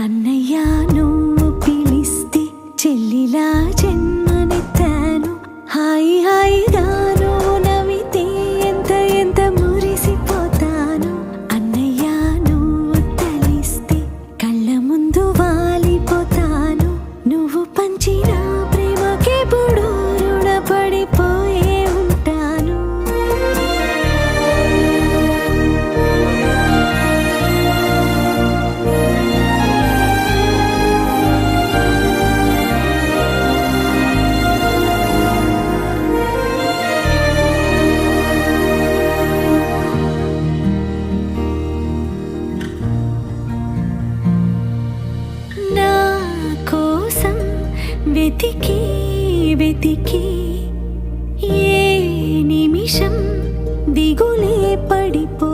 అన్నయ్య నువ్వు పిలిస్తే చెల్లిలా జన్మనెత్తాను. హాయి హాయిగా నువ్వు నవ్వితే ఎంత ఎంత మురిసిపోతాను. అన్నయ్య నువ్వు తలిస్తే కళ్ళ ముందు వాలిపోతాను. నువ్వు పంచిన ప్రేమకెప్పుడు రుణపడిపోయే ఉంటాను. నా కోసం వెతికి వెతికి ఏ నిమిషం దిగులే పడిపో